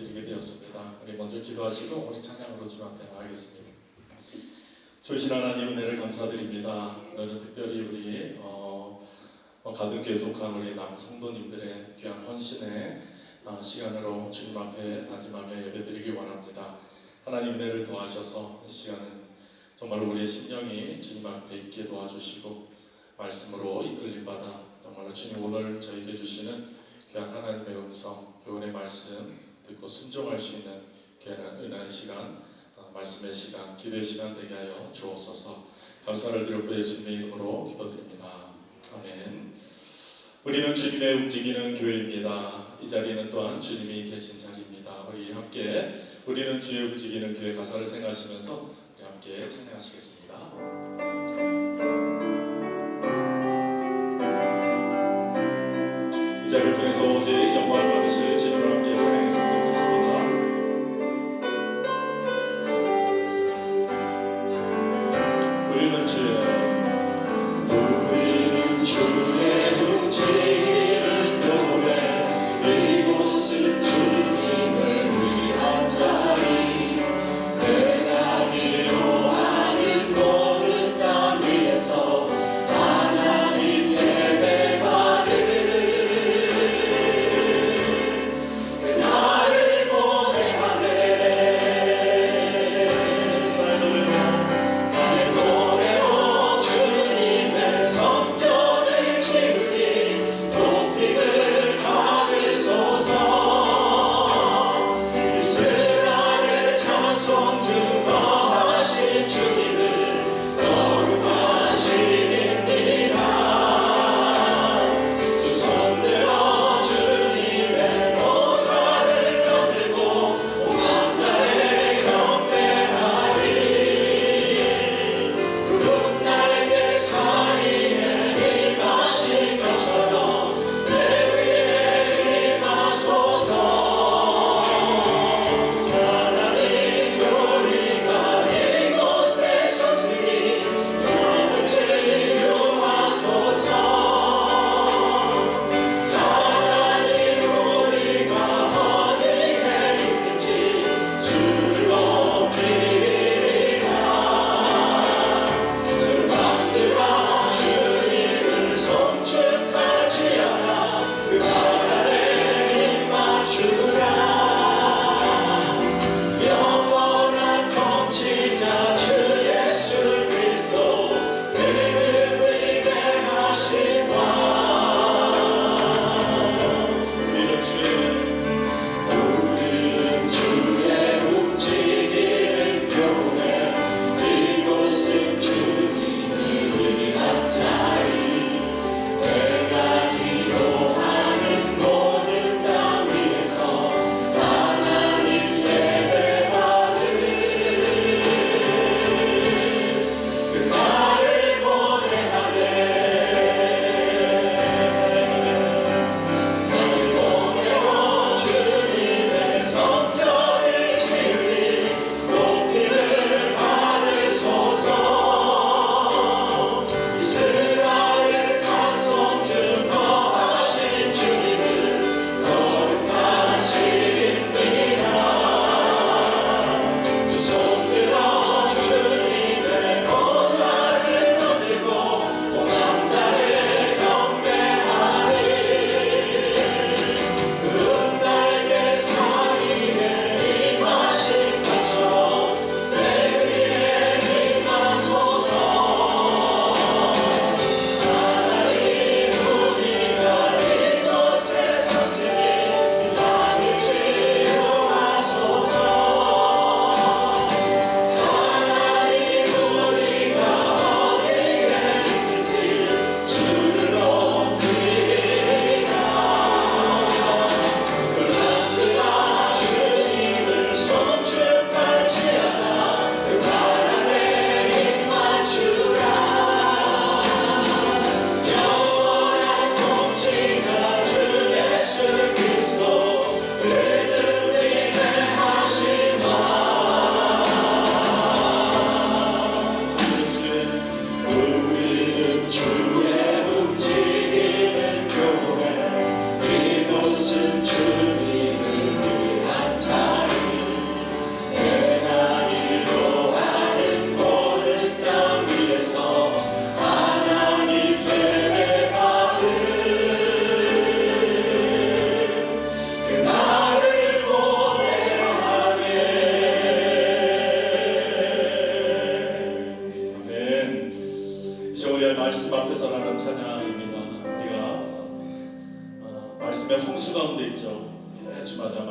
드리게 되었습니다. 우리 먼저 기도하시고 우리 찬양으로 주 앞에 나가겠습니다. 주신 하나님 은혜를 감사드립니다. 오늘은 특별히 우리 가득 속한 우리 남성도님들의 귀한 헌신의 시간으로 주님 앞에 다짐하며 예배드리기 원합니다. 하나님 은혜를 도와셔서 이 시간은 정말 우리의 심령이 주님 앞에 있게 도와주시고 말씀으로 이끌림받아 정말로 주님 오늘 저에게 주시는 귀한 하나님의 음성, 교훈의 말씀 듣고 순종할 수 있는 귀한 은혜의 시간, 말씀의 시간, 기도의 시간 되게 하여 주옵소서. 감사를 드리고 예수님의 이름으로 기도드립니다. 아멘. 우리는 주님의 움직이는 교회입니다. 이 자리는 또한 주님이 계신 자리입니다. 우리 함께 우리는 주의 움직이는 교회 가사를 생각하시면서 우리 함께 찬양하시겠습니다. 이 자리를 통해서 오직 영광을 받으실 주님을 함께 찬양했으면 좋겠습니다. 우리는 주의 움직이는 교회 이곳은 주님을 위한 자리 내가 기도하는 모든 땅 위에서 하나님 예배 받을 그날을 고백하네. 나의 노래로 주님의 성전을 지으니 높임을 받으소서. 이스라엘 찬송 증거하신 주님을 거룩하십니다. 두 손들어 주님의 보좌를 떠들고 온 나라에 경배하리. 푸른 날개 사이에 임하신 것처럼 내 위에 임하소서. 하나님 우리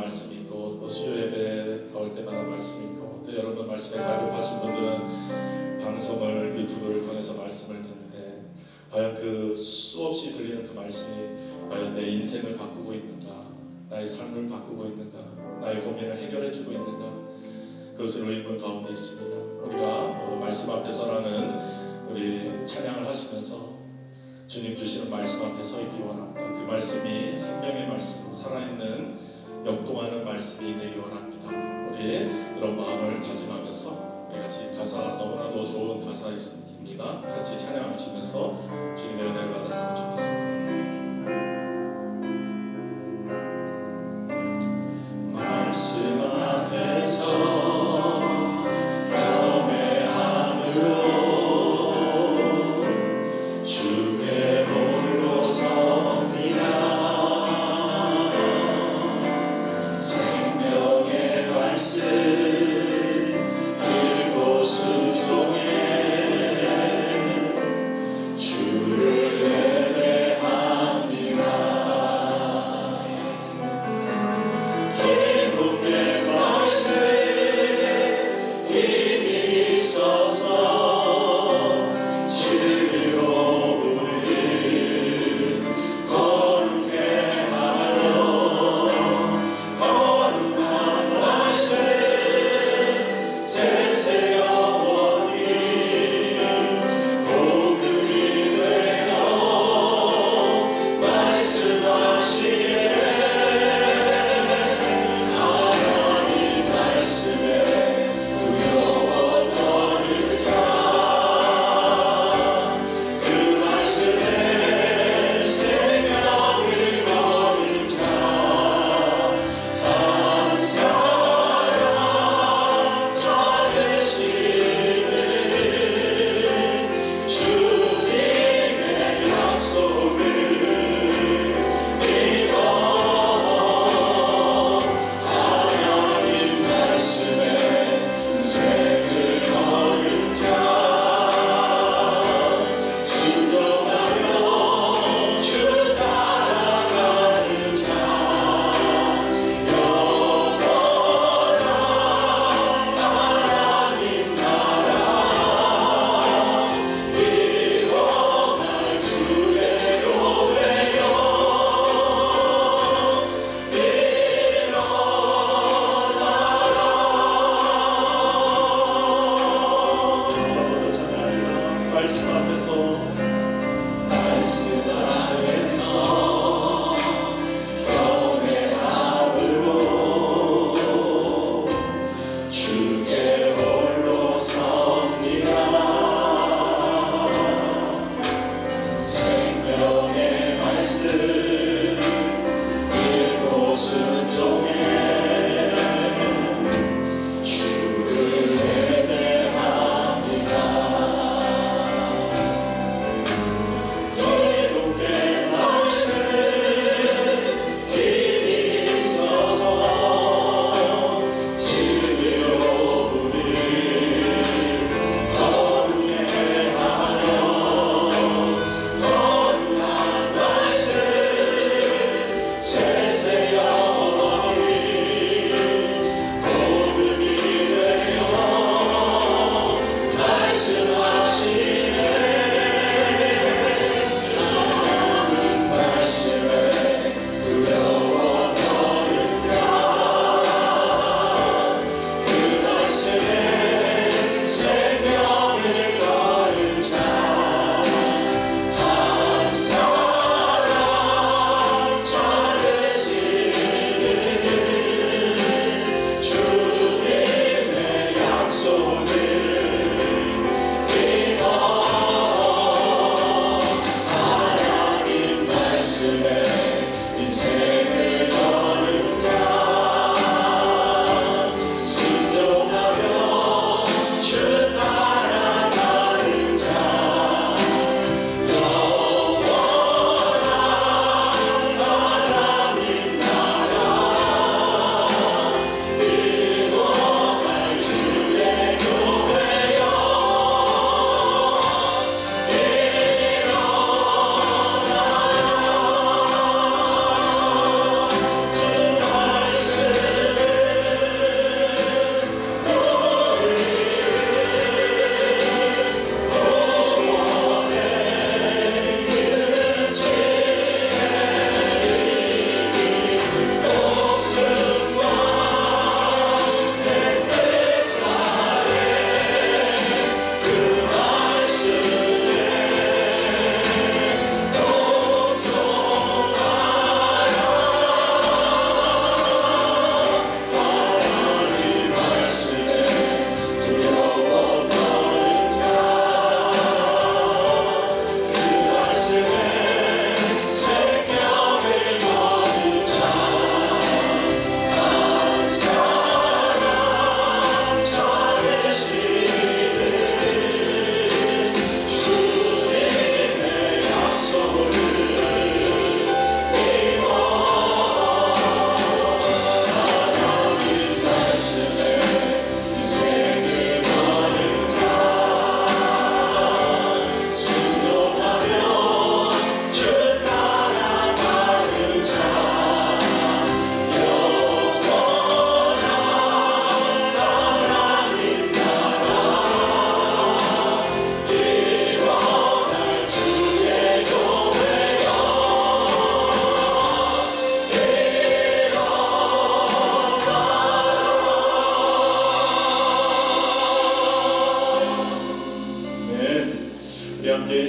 말씀이 있고 또 수요 예배 나올 때마다 말씀이 있고 또 여러분 말씀에 가입하신 분들은 방송을 유튜브를 통해서 말씀을 듣는데 과연 그 수없이 들리는 그 말씀이 과연 내 인생을 바꾸고 있는가, 나의 삶을 바꾸고 있는가, 나의 고민을 해결해 주고 있는가, 그것을 의문 가운데 있습니다. 우리가 말씀 앞에 서라는 우리 찬양을 하시면서 주님 주시는 말씀 앞에 서 있기 원합니다. 그 말씀이 생명의 말씀, 살아있는 역동하는 말씀이 되기 원합니다. 우리 이런 마음을 다짐하면서 우리 같이 가사, 너무나도 좋은 가사입니다. 같이 찬양하시면서 주님의 은혜를 받았으면 좋겠습니다. 말씀 앞에서 경외함으로 주께 홀로 섭니다. 생명의 말씀 일곱 수종에 주를 예배합니다. 기쁘게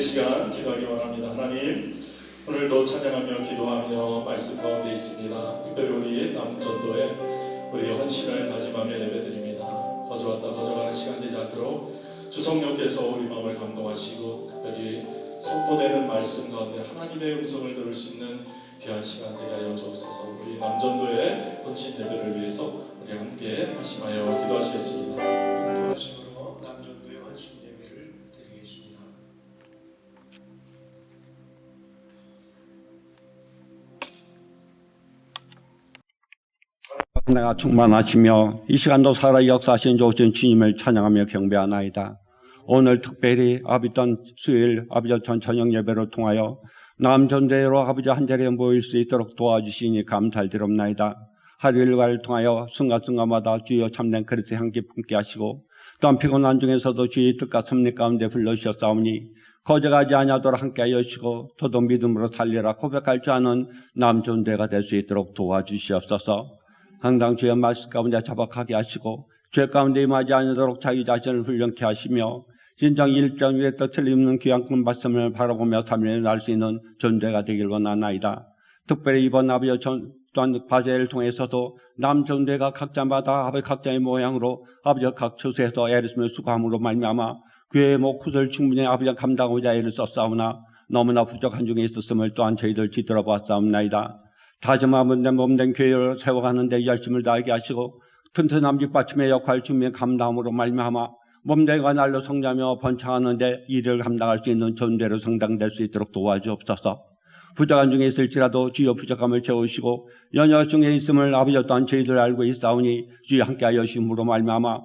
이 시간 기도하기 원합니다. 하나님, 오늘도 찬양하며 기도하며 말씀 가운데 있습니다. 특별히 우리 남전도에 우리 헌신을 다짐하며 예배드립니다. 거저왔다 거저가는 시간 되지 않도록 주성령께서 우리 마음을 감동하시고 특별히 선포되는 말씀 가운데 하나님의 음성을 들을 수 있는 귀한 시간 되게 하여 주옵소서. 우리 남전도의 헌신 예배를 위해서 우리 함께 말씀하여 기도하시겠습니다. 인도하심으로 남전도의 헌신 예배를 드리겠습니다. 내가 충만하시며 이 시간도 살아 역사하신 좋으신 주님을 찬양하며 경배하나이다. 오늘 특별히 아비전 수요일 아비전 저녁 예배를 통하여 남전대로 아버지 한 자리에 모일 수 있도록 도와주시니 감사드립나이다. 하루 일과를 통하여 순간순간마다 주여 참된 그리스도의 향기 품게 하시고 또한 피곤한 중에서도 주의 뜻과 섭리 가운데 불러주셨사오니 거저가지 아니하도록 함께하여 주시고 저도 믿음으로 살리라 고백할 줄 아는 남전대가 될 수 있도록 도와주시옵소서. 항상 주의 말씀 가운데 자박하게 하시고 죄 가운데 임하지 않도록 자기 자신을 훈련케 하시며 진정 일정 위에 또 틀림없는 귀한 금 말씀을 바라보며 삶을 날 수 있는 전대가 되길 원하나이다. 특별히 이번 아버지 또한 과제를 통해서도 남전대가 각자마다 아버지 각자의 모양으로 아버지 각 처소에서 애를 쓰며 수고함으로 말미암아 교회의 몫을 충분히 아버지 감당하고자 애를 썼사오나 너무나 부족한 중에 있었음을 또한 저희들 뒤돌아보았사옵나이다. 다짐하면 내 몸된 교회를 세워가는 데 열심을 다하게 하시고 튼튼한 밑받침의 역할 주민 감당함으로 말미암아 몸대가 날로 성장하며 번창하는 데 일을 감당할 수 있는 전대로 성장될 수 있도록 도와주옵소서. 부족한 중에 있을지라도 주여 부족함을 채우시고 연약 중에 있음을 아버지 또한 저희들 알고 있사오니 주여 함께하여 주심으로 말미암아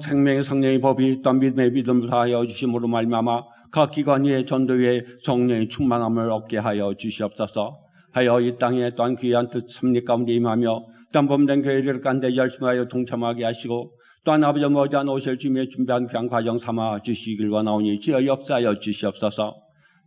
생명의 성령의 법이 또한 믿음의 믿음을 다하여 주심으로 말미암아 각 기관 위에 전도 위에 성령의 충만함을 얻게 하여 주시옵소서. 하여 이 땅에 또한 귀한 뜻 섭리 가운데 임하며 또한 범된 교회를 간데 열심히 하여 동참하게 하시고 또한 아버지 머지않아 오실 주님의 준비한 귀한 과정 삼아 주시길 원하오니 주여 역사하여 주시옵소서.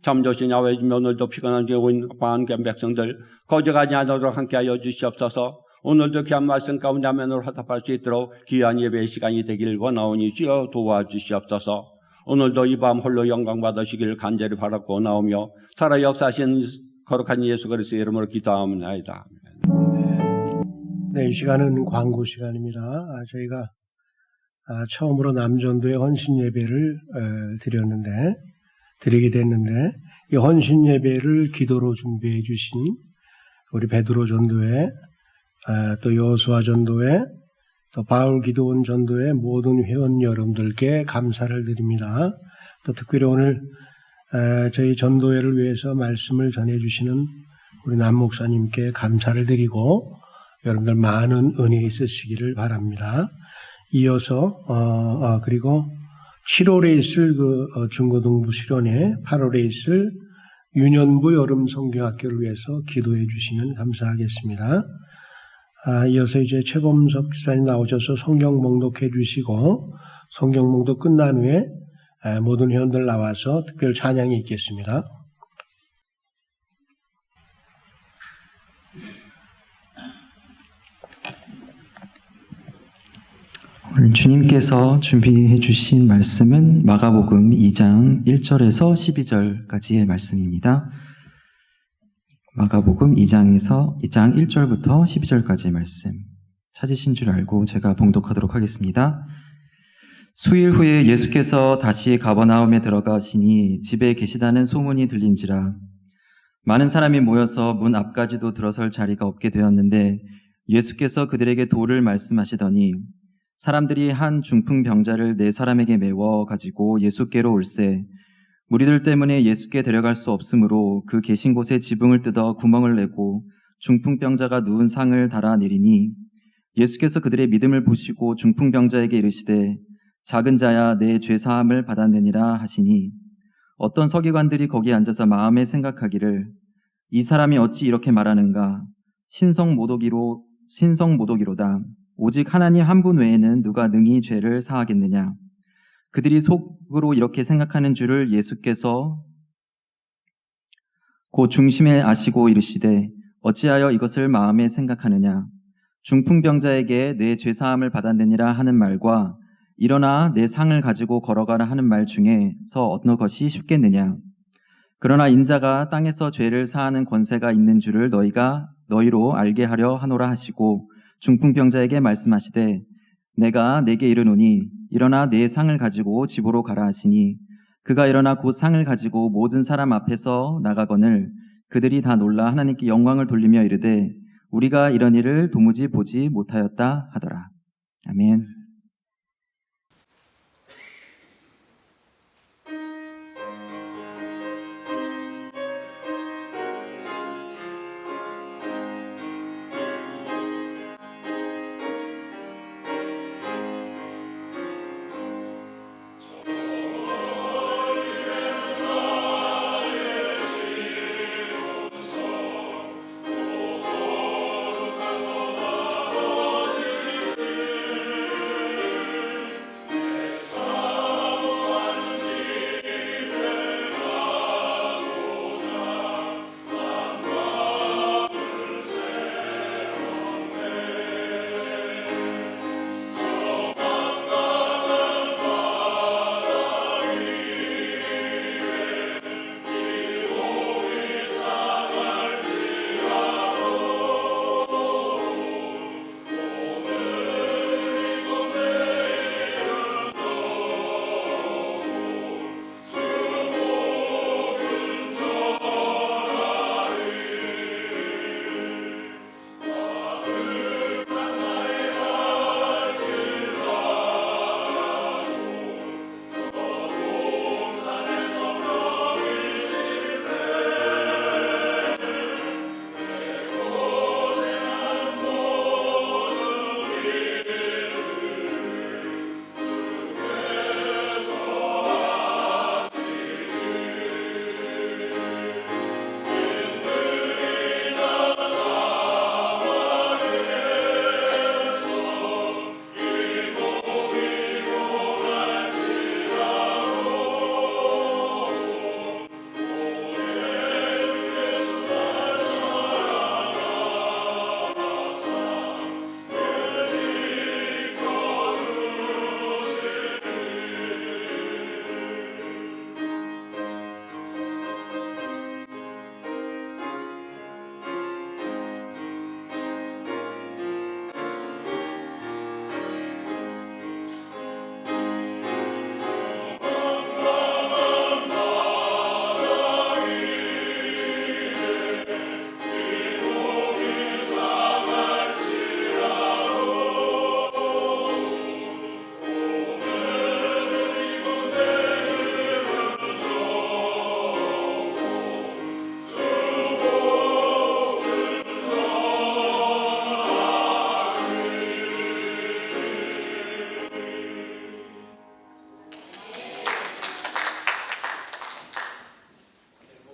참조신 야외 주님 오늘도 피곤한 중에 온 많은 백성들 거저가지 않도록 함께하여 주시옵소서. 오늘도 귀한 말씀 가운데 화면으로 화답할 수 있도록 귀한 예배의 시간이 되길 원하오니 주여 도와주시옵소서. 오늘도 이 밤 홀로 영광 받으시길 간절히 바라고 원하오며 살아 역사하신 거룩한 예수 그리스도의 이름으로 기도하옵나이다. 네, 이 시간은 광고 시간입니다. 저희가 처음으로 남전도의 헌신 예배를 드리게 됐는데 이 헌신 예배를 기도로 준비해 주신 우리 베드로 전도회, 또 여호수아 전도회, 또 바울 기도원 전도회 모든 회원 여러분들께 감사를 드립니다. 또 특별히 오늘 저희 전도회를 위해서 말씀을 전해주시는 우리 남 목사님께 감사를 드리고 여러분들 많은 은혜 있으시기를 바랍니다. 이어서 그리고 7월에 있을 중고등부 수련회, 8월에 있을 유년부 여름 성경학교를 위해서 기도해 주시면 감사하겠습니다. 이어서 이제 최범석 집사님 나오셔서 성경 봉독해 주시고 성경 봉독 끝난 후에 모든 회원들 나와서 특별 찬양이 있겠습니다. 오늘 주님께서 준비해 주신 말씀은 마가복음 2장 1절에서 12절까지의 말씀입니다. 마가복음 2장 1절부터 12절까지의 말씀 찾으신 줄 알고 제가 봉독하도록 하겠습니다. 수일 후에 예수께서 다시 가버나움에 들어가시니 집에 계시다는 소문이 들린지라 많은 사람이 모여서 문 앞까지도 들어설 자리가 없게 되었는데 예수께서 그들에게 도를 말씀하시더니 사람들이 한 중풍병자를 4사람에게 메워 가지고 예수께로 올세 무리들 때문에 예수께 데려갈 수 없으므로 그 계신 곳에 지붕을 뜯어 구멍을 내고 중풍병자가 누운 상을 달아 내리니 예수께서 그들의 믿음을 보시고 중풍병자에게 이르시되 작은 자야 내 죄사함을 받았느니라 하시니 어떤 서기관들이 거기 앉아서 마음에 생각하기를 이 사람이 어찌 이렇게 말하는가 신성모독이로다 오직 하나님 한 분 외에는 누가 능히 죄를 사하겠느냐. 그들이 속으로 이렇게 생각하는 줄을 예수께서 그 중심에 아시고 이르시되 어찌하여 이것을 마음에 생각하느냐. 중풍병자에게 내 죄사함을 받았느니라 하는 말과 일어나 내 상을 가지고 걸어가라 하는 말 중에서 어느 것이 쉽겠느냐. 그러나 인자가 땅에서 죄를 사하는 권세가 있는 줄을 너희로 알게 하려 하노라 하시고 중풍병자에게 말씀하시되 내가 네게 이르노니 일어나 네 상을 가지고 집으로 가라 하시니 그가 일어나 곧 상을 가지고 모든 사람 앞에서 나가거늘 그들이 다 놀라 하나님께 영광을 돌리며 이르되 우리가 이런 일을 도무지 보지 못하였다 하더라. 아멘.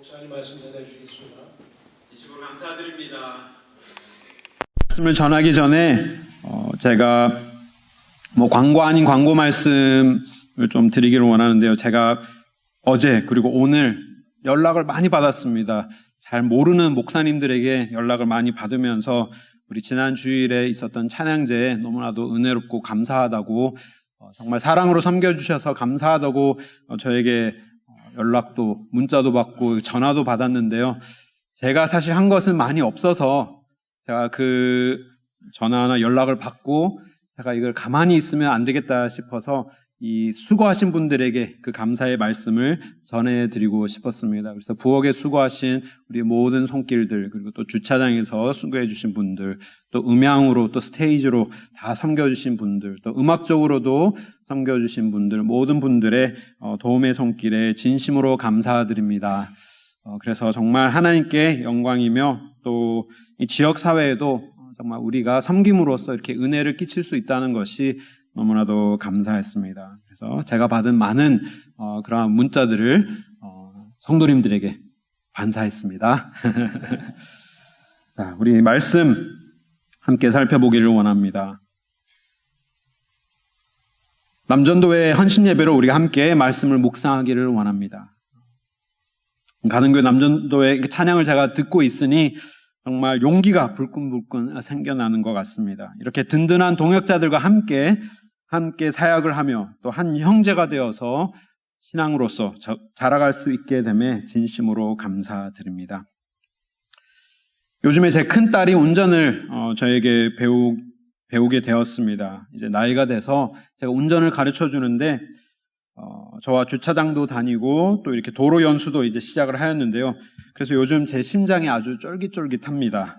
목사님 말씀 전해주시겠습니다. 진심으로 감사드립니다. 말씀을 전하기 전에 제가 광고 아닌 광고 말씀을 좀 드리기를 원하는데요. 제가 어제 그리고 오늘 연락을 많이 받았습니다. 잘 모르는 목사님들에게 연락을 많이 받으면서 우리 지난 주일에 있었던 찬양제에 너무나도 은혜롭고 감사하다고 정말 사랑으로 섬겨주셔서 감사하다고 저에게 연락도 문자도 받고 전화도 받았는데요. 제가 사실 한 것은 많이 없어서 제가 그 전화나 연락을 받고 제가 이걸 가만히 있으면 안 되겠다 싶어서 이 수고하신 분들에게 그 감사의 말씀을 전해드리고 싶었습니다. 그래서 부엌에 수고하신 우리 모든 손길들, 그리고 또 주차장에서 수고해 주신 분들, 또 음향으로 또 스테이지로 다 섬겨주신 분들, 또 음악적으로도 섬겨주신 분들, 모든 분들의 도움의 손길에 진심으로 감사드립니다. 그래서 정말 하나님께 영광이며 또 이 지역 사회에도 정말 우리가 섬김으로써 이렇게 은혜를 끼칠 수 있다는 것이 너무나도 감사했습니다. 그래서 제가 받은 많은 그러한 문자들을 성도님들에게 반사했습니다. 자, 우리 말씀 함께 살펴보기를 원합니다. 남전도회 헌신예배로 우리가 함께 말씀을 묵상하기를 원합니다. 가는교회 남전도회 찬양을 제가 듣고 있으니 정말 용기가 불끈불끈 생겨나는 것 같습니다. 이렇게 든든한 동역자들과 함께 사역을 하며 또 한 형제가 되어서 신앙으로서 자라갈 수 있게 됨에 진심으로 감사드립니다. 요즘에 제 큰딸이 운전을 저에게 배우게 되었습니다. 이제 나이가 돼서 제가 운전을 가르쳐 주는데 저와 주차장도 다니고 또 이렇게 도로 연수도 이제 시작을 하였는데요. 그래서 요즘 제 심장이 아주 쫄깃쫄깃합니다.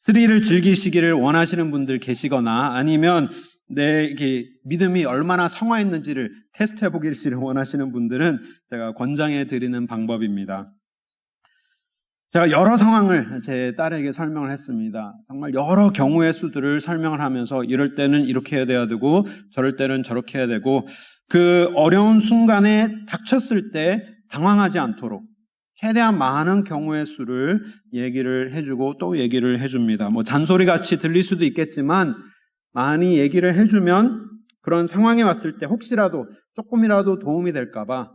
스릴을 즐기시기를 원하시는 분들 계시거나 아니면 내 이게 믿음이 얼마나 성화했는지를 테스트해 보기를 원하시는 분들은 제가 권장해 드리는 방법입니다. 제가 여러 상황을 제 딸에게 설명을 했습니다. 정말 여러 경우의 수들을 설명을 하면서 이럴 때는 이렇게 해야 되고 저럴 때는 저렇게 해야 되고 그 어려운 순간에 닥쳤을 때 당황하지 않도록 최대한 많은 경우의 수를 얘기를 해주고 또 얘기를 해줍니다. 뭐 잔소리같이 들릴 수도 있겠지만 많이 얘기를 해주면 그런 상황에 왔을 때 혹시라도 조금이라도 도움이 될까봐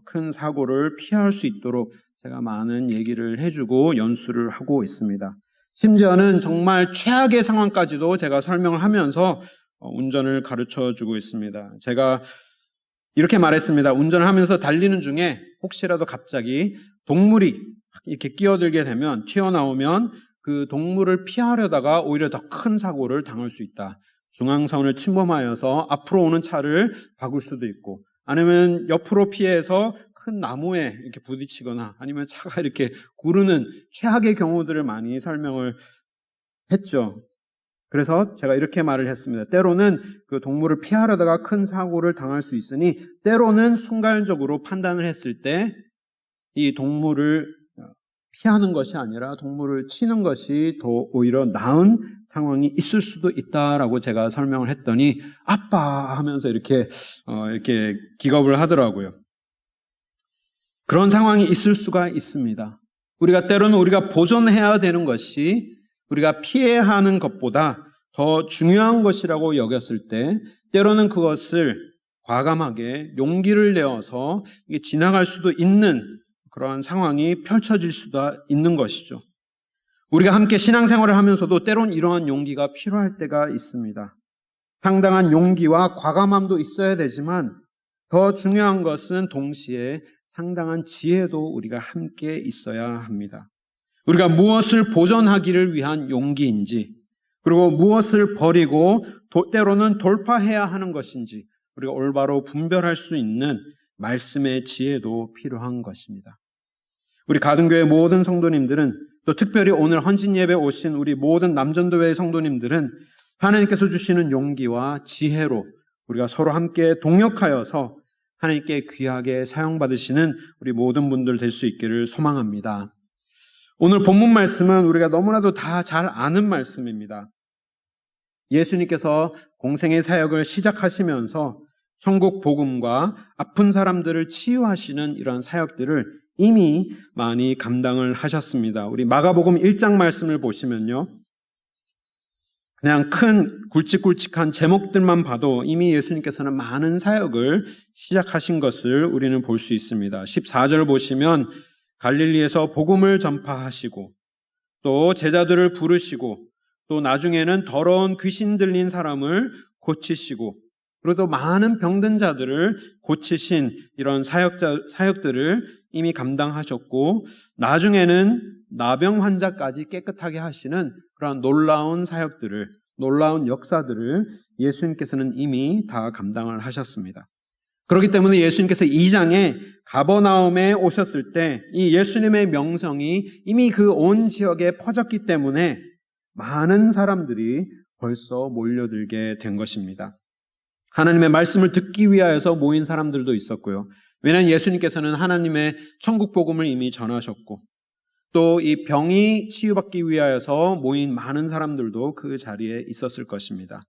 큰 사고를 피할 수 있도록 제가 많은 얘기를 해주고 연수를 하고 있습니다. 심지어는 정말 최악의 상황까지도 제가 설명을 하면서 운전을 가르쳐주고 있습니다. 제가 이렇게 말했습니다. 운전을 하면서 달리는 중에 혹시라도 갑자기 동물이 이렇게 끼어들게 되면 튀어나오면 그 동물을 피하려다가 오히려 더 큰 사고를 당할 수 있다. 중앙선을 침범하여서 앞으로 오는 차를 박을 수도 있고 아니면 옆으로 피해서 큰 나무에 이렇게 부딪히거나 아니면 차가 이렇게 구르는 최악의 경우들을 많이 설명을 했죠. 그래서 제가 이렇게 말을 했습니다. 때로는 그 동물을 피하려다가 큰 사고를 당할 수 있으니 때로는 순간적으로 판단을 했을 때 이 동물을 피하는 것이 아니라 동물을 치는 것이 더 오히려 나은 상황이 있을 수도 있다라고 제가 설명을 했더니 아빠 하면서 이렇게 기겁을 하더라고요. 그런 상황이 있을 수가 있습니다. 때로는 우리가 보존해야 되는 것이 우리가 피해야 하는 것보다 더 중요한 것이라고 여겼을 때 때로는 그것을 과감하게 용기를 내어서 지나갈 수도 있는 그러한 상황이 펼쳐질 수도 있는 것이죠. 우리가 함께 신앙생활을 하면서도 때론 이러한 용기가 필요할 때가 있습니다. 상당한 용기와 과감함도 있어야 되지만 더 중요한 것은 동시에 상당한 지혜도 우리가 함께 있어야 합니다. 우리가 무엇을 보존하기를 위한 용기인지 그리고 무엇을 버리고 때로는 돌파해야 하는 것인지 우리가 올바로 분별할 수 있는 말씀의 지혜도 필요한 것입니다. 우리 가든교회 모든 성도님들은 또 특별히 오늘 헌신 예배 오신 우리 모든 남전도회 성도님들은 하나님께서 주시는 용기와 지혜로 우리가 서로 함께 동역하여서 하나님께 귀하게 사용받으시는 우리 모든 분들 될 수 있기를 소망합니다. 오늘 본문 말씀은 우리가 너무나도 다 잘 아는 말씀입니다. 예수님께서 공생의 사역을 시작하시면서 천국 복음과 아픈 사람들을 치유하시는 이런 사역들을 이미 많이 감당을 하셨습니다. 우리 마가복음 1장 말씀을 보시면요. 그냥 큰 굵직굵직한 제목들만 봐도 이미 예수님께서는 많은 사역을 시작하신 것을 우리는 볼 수 있습니다. 14절 보시면 갈릴리에서 복음을 전파하시고 또 제자들을 부르시고 또 나중에는 더러운 귀신 들린 사람을 고치시고 그리고 또 많은 병든 자들을 고치신 이런 사역들을 이미 감당하셨고 나중에는 나병 환자까지 깨끗하게 하시는 그런 놀라운 사역들을 놀라운 역사들을 예수님께서는 이미 다 감당을 하셨습니다. 그렇기 때문에 예수님께서 2장에 가버나움에 오셨을 때 이 예수님의 명성이 이미 그 온 지역에 퍼졌기 때문에 많은 사람들이 벌써 몰려들게 된 것입니다. 하나님의 말씀을 듣기 위하여서 모인 사람들도 있었고요. 왜냐하면 예수님께서는 하나님의 천국 복음을 이미 전하셨고 또 이 병이 치유받기 위하여서 모인 많은 사람들도 그 자리에 있었을 것입니다.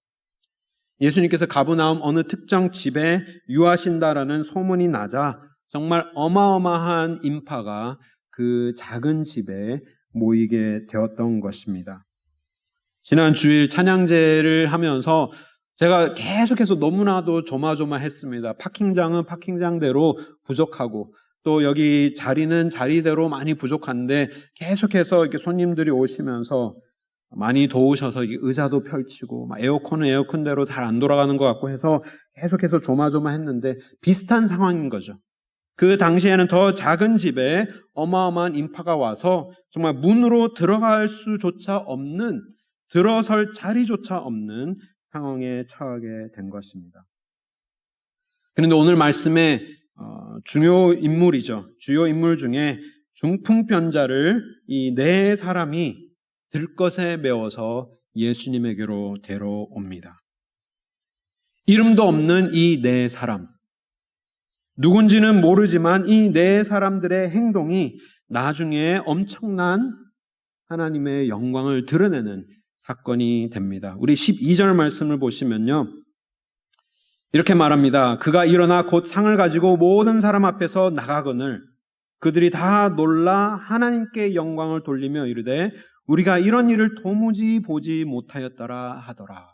예수님께서 가버나움 어느 특정 집에 유하신다라는 소문이 나자 정말 어마어마한 인파가 그 작은 집에 모이게 되었던 것입니다. 지난 주일 찬양제를 하면서 제가 계속해서 너무나도 조마조마했습니다. 파킹장은 파킹장대로 부족하고 또 여기 자리는 자리대로 많이 부족한데 계속해서 이렇게 손님들이 오시면서 많이 더우셔서 의자도 펼치고 에어컨은 에어컨대로 잘 안 돌아가는 것 같고 해서 계속해서 조마조마했는데 비슷한 상황인 거죠. 그 당시에는 더 작은 집에 어마어마한 인파가 와서 정말 문으로 들어갈 수조차 없는, 들어설 자리조차 없는 상황에 처하게 된 것입니다. 그런데 오늘 말씀의 주요 인물이죠. 주요 인물 중에 중풍병자를 이 네 사람이 들것에 메워서 예수님에게로 데려옵니다. 이름도 없는 이 네 사람, 누군지는 모르지만 이 네 사람들의 행동이 나중에 엄청난 하나님의 영광을 드러내는 사건이 됩니다. 우리 12절 말씀을 보시면요, 이렇게 말합니다. 그가 일어나 곧 상을 가지고 모든 사람 앞에서 나가거늘 그들이 다 놀라 하나님께 영광을 돌리며 이르되 우리가 이런 일을 도무지 보지 못하였더라 하더라.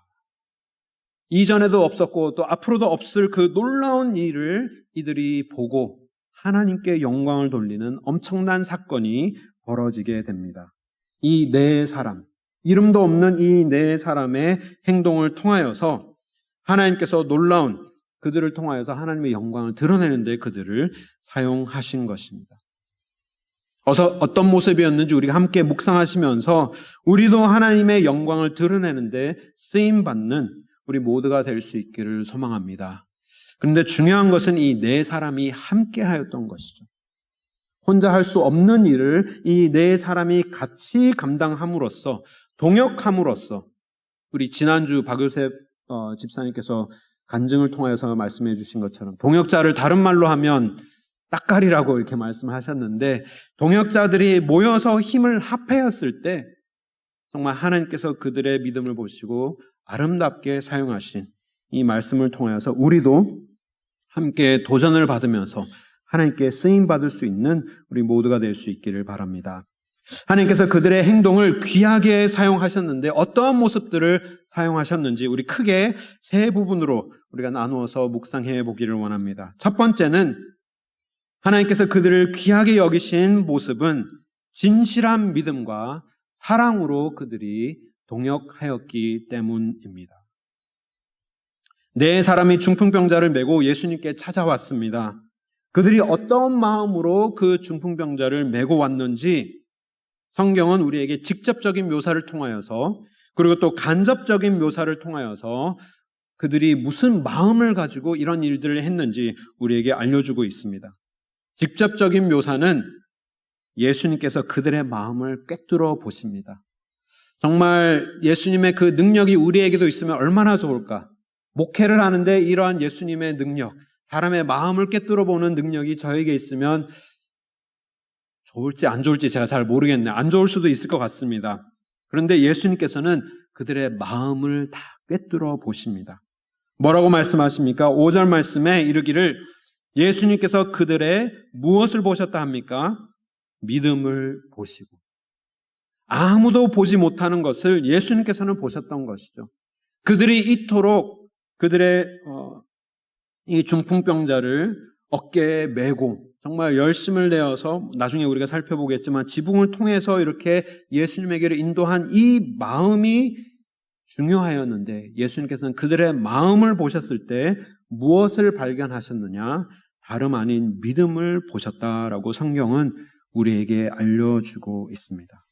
이전에도 없었고 또 앞으로도 없을 그 놀라운 일을 이들이 보고 하나님께 영광을 돌리는 엄청난 사건이 벌어지게 됩니다. 이 네 사람, 이름도 없는 이 네 사람의 행동을 통하여서 하나님께서 놀라운, 그들을 통하여서 하나님의 영광을 드러내는 데 그들을 사용하신 것입니다. 어떤 모습이었는지 우리가 함께 묵상하시면서 우리도 하나님의 영광을 드러내는 데 쓰임받는 우리 모두가 될 수 있기를 소망합니다. 그런데 중요한 것은 이 네 사람이 함께 하였던 것이죠. 혼자 할 수 없는 일을 이 네 사람이 같이 감당함으로써, 동역함으로써, 우리 지난주 박요셉 집사님께서 간증을 통하여서 말씀해 주신 것처럼 동역자를 다른 말로 하면 따까리라고 이렇게 말씀하셨는데, 동역자들이 모여서 힘을 합하였을 때 정말 하나님께서 그들의 믿음을 보시고 아름답게 사용하신 이 말씀을 통하여서 우리도 함께 도전을 받으면서 하나님께 쓰임받을 수 있는 우리 모두가 될 수 있기를 바랍니다. 하나님께서 그들의 행동을 귀하게 사용하셨는데 어떠한 모습들을 사용하셨는지 우리 크게 세 부분으로 우리가 나누어서 묵상해 보기를 원합니다. 첫 번째는 하나님께서 그들을 귀하게 여기신 모습은 진실한 믿음과 사랑으로 그들이 동역하였기 때문입니다. 네 사람이 중풍병자를 메고 예수님께 찾아왔습니다. 그들이 어떤 마음으로 그 중풍병자를 메고 왔는지 성경은 우리에게 직접적인 묘사를 통하여서, 그리고 또 간접적인 묘사를 통하여서 그들이 무슨 마음을 가지고 이런 일들을 했는지 우리에게 알려주고 있습니다. 직접적인 묘사는 예수님께서 그들의 마음을 꿰뚫어 보십니다. 정말 예수님의 그 능력이 우리에게도 있으면 얼마나 좋을까? 목회를 하는데 이러한 예수님의 능력, 사람의 마음을 꿰뚫어 보는 능력이 저에게 있으면 좋을지 안 좋을지 제가 잘 모르겠네요. 안 좋을 수도 있을 것 같습니다. 그런데 예수님께서는 그들의 마음을 다 꿰뚫어 보십니다. 뭐라고 말씀하십니까? 5절 말씀에 이르기를 예수님께서 그들의 무엇을 보셨다 합니까? 믿음을 보시고. 아무도 보지 못하는 것을 예수님께서는 보셨던 것이죠. 그들이 이토록 그들의 이 중풍병자를 어깨에 메고 정말 열심을 내어서, 나중에 우리가 살펴보겠지만 지붕을 통해서 이렇게 예수님에게로 인도한 이 마음이 중요하였는데, 예수님께서는 그들의 마음을 보셨을 때 무엇을 발견하셨느냐? 다름 아닌 믿음을 보셨다라고 성경은 우리에게 알려주고 있습니다.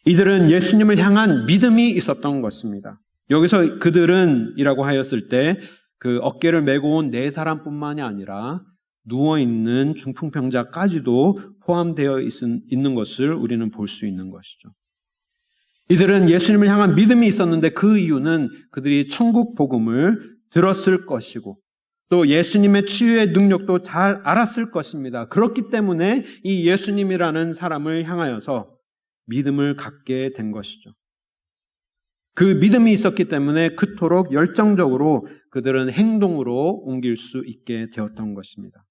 이들은 예수님을 향한 믿음이 있었던 것입니다. 여기서 그들은 이라고 하였을 때 그 어깨를 메고 온 네 사람뿐만이 아니라 누워있는 중풍병자까지도 포함되어 있는 것을 우리는 볼 수 있는 것이죠. 이들은 예수님을 향한 믿음이 있었는데 그 이유는 그들이 천국 복음을 들었을 것이고 또 예수님의 치유의 능력도 잘 알았을 것입니다. 그렇기 때문에 이 예수님이라는 사람을 향하여서 믿음을 갖게 된 것이죠. 그 믿음이 있었기 때문에 그토록 열정적으로 그들은 행동으로 옮길 수 있게 되었던 것입니다.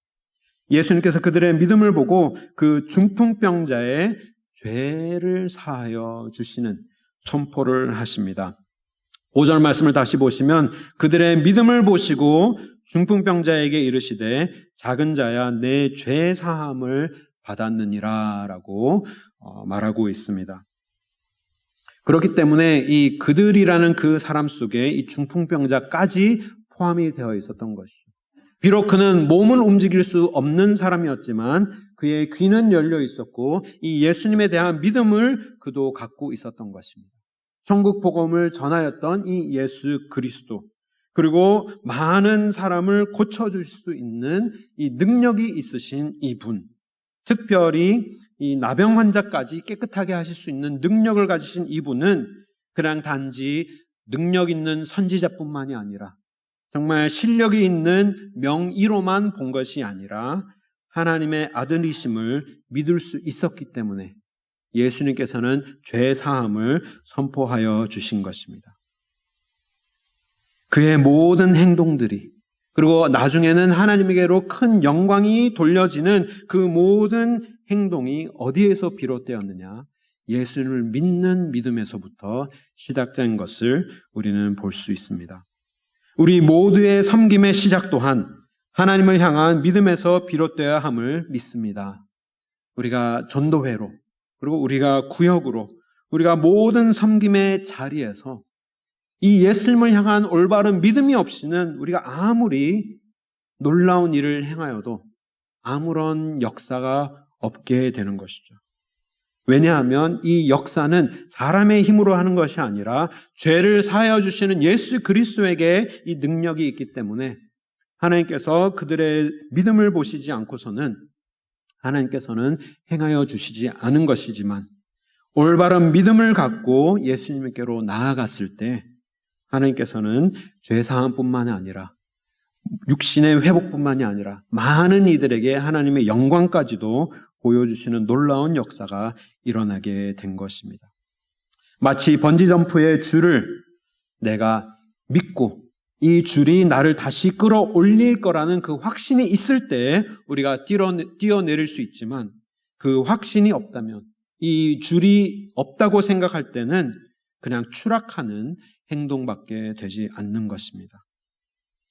예수님께서 그들의 믿음을 보고 그 중풍병자의 죄를 사하여 주시는 선포를 하십니다. 5절 말씀을 다시 보시면 그들의 믿음을 보시고 중풍병자에게 이르시되 작은 자야 내 죄 사함을 받았느니라 라고 말하고 있습니다. 그렇기 때문에 이 그들이라는 그 사람 속에 이 중풍병자까지 포함이 되어 있었던 것이죠. 비록 그는 몸을 움직일 수 없는 사람이었지만 그의 귀는 열려 있었고 이 예수님에 대한 믿음을 그도 갖고 있었던 것입니다. 천국 복음을 전하였던 이 예수 그리스도, 그리고 많은 사람을 고쳐줄 수 있는 이 능력이 있으신 이분, 특별히 이 나병 환자까지 깨끗하게 하실 수 있는 능력을 가지신 이분은 그냥 단지 능력 있는 선지자뿐만이 아니라 정말 실력이 있는 명의로만 본 것이 아니라 하나님의 아들이심을 믿을 수 있었기 때문에 예수님께서는 죄 사함을 선포하여 주신 것입니다. 그의 모든 행동들이, 그리고 나중에는 하나님에게로 큰 영광이 돌려지는 그 모든 행동이 어디에서 비롯되었느냐? 예수님을 믿는 믿음에서부터 시작된 것을 우리는 볼 수 있습니다. 우리 모두의 섬김의 시작 또한 하나님을 향한 믿음에서 비롯되어야 함을 믿습니다. 우리가 전도회로, 그리고 우리가 구역으로, 우리가 모든 섬김의 자리에서 이 예수님을 향한 올바른 믿음이 없이는 우리가 아무리 놀라운 일을 행하여도 아무런 역사가 없게 되는 것이죠. 왜냐하면 이 역사는 사람의 힘으로 하는 것이 아니라 죄를 사하여 주시는 예수 그리스도에게 이 능력이 있기 때문에 하나님께서 그들의 믿음을 보시지 않고서는 하나님께서는 행하여 주시지 않은 것이지만 올바른 믿음을 갖고 예수님께로 나아갔을 때 하나님께서는 죄사함뿐만 아니라 육신의 회복뿐만이 아니라 많은 이들에게 하나님의 영광까지도 보여주시는 놀라운 역사가 일어나게 된 것입니다. 마치 번지점프의 줄을 내가 믿고 이 줄이 나를 다시 끌어올릴 거라는 그 확신이 있을 때 우리가 뛰어내릴 수 있지만 그 확신이 없다면, 이 줄이 없다고 생각할 때는 그냥 추락하는 행동밖에 되지 않는 것입니다.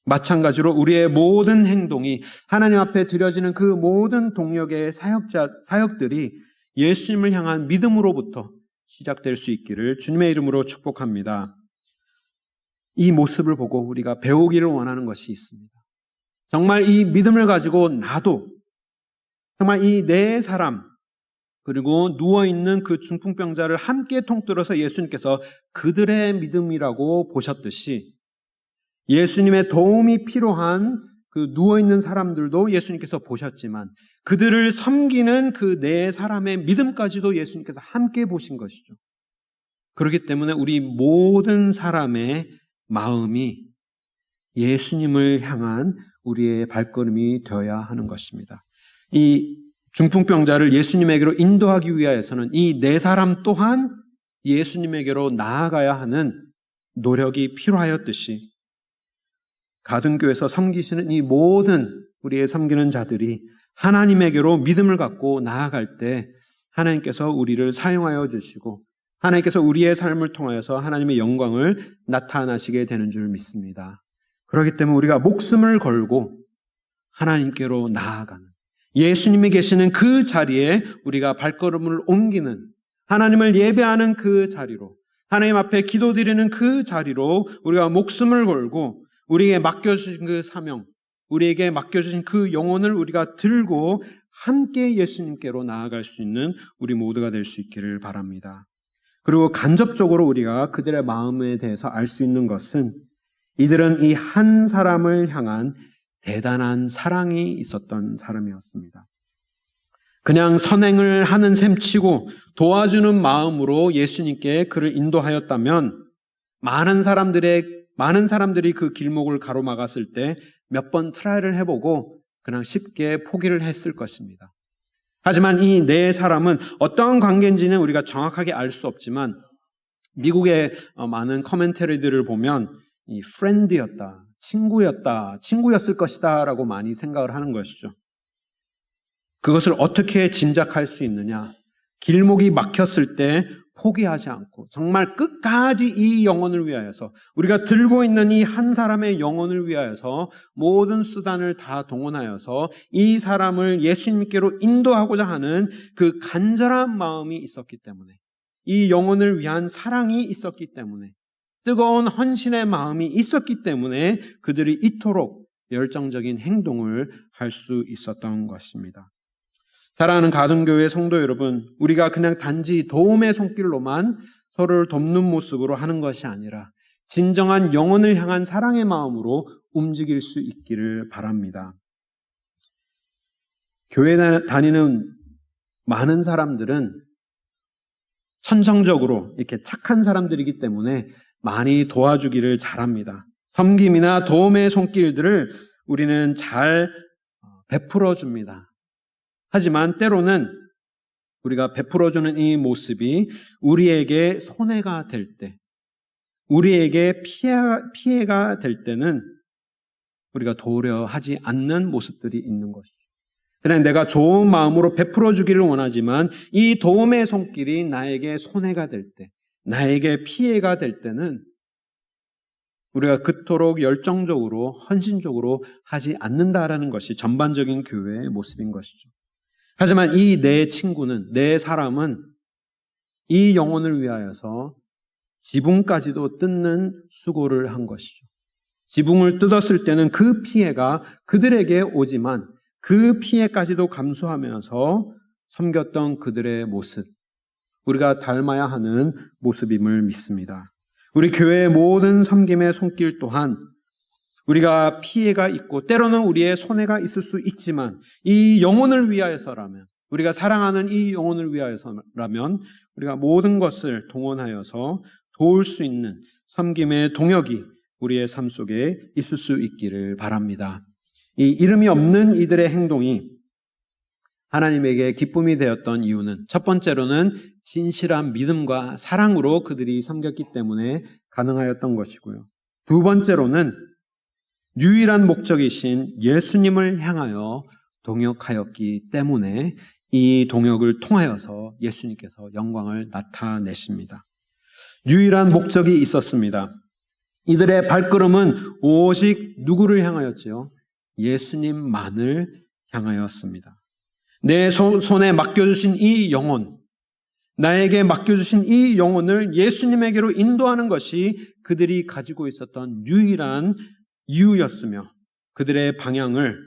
마찬가지로 우리의 모든 행동이 하나님 앞에 드려지는 그 모든 동역의 사역들이 예수님을 향한 믿음으로부터 시작될 수 있기를 주님의 이름으로 축복합니다. 이 모습을 보고 우리가 배우기를 원하는 것이 있습니다. 정말 이 믿음을 가지고 나도 정말 이 네 사람, 그리고 누워있는 그 중풍병자를 함께 통틀어서 예수님께서 그들의 믿음이라고 보셨듯이 예수님의 도움이 필요한 그 누워있는 사람들도 예수님께서 보셨지만 그들을 섬기는 그 네 사람의 믿음까지도 예수님께서 함께 보신 것이죠. 그렇기 때문에 우리 모든 사람의 마음이 예수님을 향한 우리의 발걸음이 되어야 하는 것입니다. 이 중풍병자를 예수님에게로 인도하기 위하여서는 이 네 사람 또한 예수님에게로 나아가야 하는 노력이 필요하였듯이 가든교회에서 섬기시는 이 모든 우리의 섬기는 자들이 하나님에게로 믿음을 갖고 나아갈 때 하나님께서 우리를 사용하여 주시고 하나님께서 우리의 삶을 통하여서 하나님의 영광을 나타나시게 되는 줄 믿습니다. 그렇기 때문에 우리가 목숨을 걸고 하나님께로 나아가는, 예수님이 계시는 그 자리에 우리가 발걸음을 옮기는, 하나님을 예배하는 그 자리로, 하나님 앞에 기도드리는 그 자리로 우리가 목숨을 걸고 우리에게 맡겨주신 그 사명, 우리에게 맡겨주신 그 영혼을 우리가 들고 함께 예수님께로 나아갈 수 있는 우리 모두가 될 수 있기를 바랍니다. 그리고 간접적으로 우리가 그들의 마음에 대해서 알 수 있는 것은 이들은 이 한 사람을 향한 대단한 사랑이 있었던 사람이었습니다. 그냥 선행을 하는 셈치고 도와주는 마음으로 예수님께 그를 인도하였다면 많은 사람들이 그 길목을 가로막았을 때 몇 번 트라이를 해보고 그냥 쉽게 포기를 했을 것입니다. 하지만 이 네 사람은 어떠한 관계인지는 우리가 정확하게 알 수 없지만 미국의 많은 커멘터리들을 보면 이 프렌드였다, 친구였을 것이다 라고 많이 생각을 하는 것이죠. 그것을 어떻게 짐작할 수 있느냐? 길목이 막혔을 때 포기하지 않고 정말 끝까지 이 영혼을 위하여서, 우리가 들고 있는 이 한 사람의 영혼을 위하여서 모든 수단을 다 동원하여서 이 사람을 예수님께로 인도하고자 하는 그 간절한 마음이 있었기 때문에 이 영혼을 위한 사랑이 있었기 때문에, 뜨거운 헌신의 마음이 있었기 때문에 그들이 이토록 열정적인 행동을 할 수 있었던 것입니다. 사랑하는 가정교회 성도 여러분, 우리가 그냥 단지 도움의 손길로만 서로를 돕는 모습으로 하는 것이 아니라 진정한 영혼을 향한 사랑의 마음으로 움직일 수 있기를 바랍니다. 교회 다니는 많은 사람들은 천성적으로 이렇게 착한 사람들이기 때문에 많이 도와주기를 잘합니다. 섬김이나 도움의 손길들을 우리는 잘 베풀어 줍니다. 하지만 때로는 우리가 베풀어주는 이 모습이 우리에게 손해가 될 때, 우리에게 피해가 될 때는 우리가 도우려 하지 않는 모습들이 있는 것이죠. 그냥 내가 좋은 마음으로 베풀어주기를 원하지만 이 도움의 손길이 나에게 손해가 될 때, 나에게 피해가 될 때는 우리가 그토록 열정적으로 헌신적으로 하지 않는다라는 것이 전반적인 교회의 모습인 것이죠. 하지만 이 내 친구는, 내 사람은 이 영혼을 위하여서 지붕까지도 뜯는 수고를 한 것이죠. 지붕을 뜯었을 때는 그 피해가 그들에게 오지만 그 피해까지도 감수하면서 섬겼던 그들의 모습, 우리가 닮아야 하는 모습임을 믿습니다. 우리 교회의 모든 섬김의 손길 또한 우리가 피해가 있고 때로는 우리의 손해가 있을 수 있지만 이 영혼을 위하여서라면, 우리가 사랑하는 이 영혼을 위하여서라면 우리가 모든 것을 동원하여서 도울 수 있는 섬김의 동역이 우리의 삶 속에 있을 수 있기를 바랍니다. 이 이름이 없는 이들의 행동이 하나님에게 기쁨이 되었던 이유는 첫 번째로는 진실한 믿음과 사랑으로 그들이 섬겼기 때문에 가능하였던 것이고요. 두 번째로는 유일한 목적이신 예수님을 향하여 동역하였기 때문에 이 동역을 통하여서 예수님께서 영광을 나타내십니다. 유일한 목적이 있었습니다. 이들의 발걸음은 오직 누구를 향하였지요? 예수님만을 향하였습니다. 내 손에 맡겨주신 이 영혼, 나에게 맡겨주신 이 영혼을 예수님에게로 인도하는 것이 그들이 가지고 있었던 유일한 이유였으며 그들의 방향을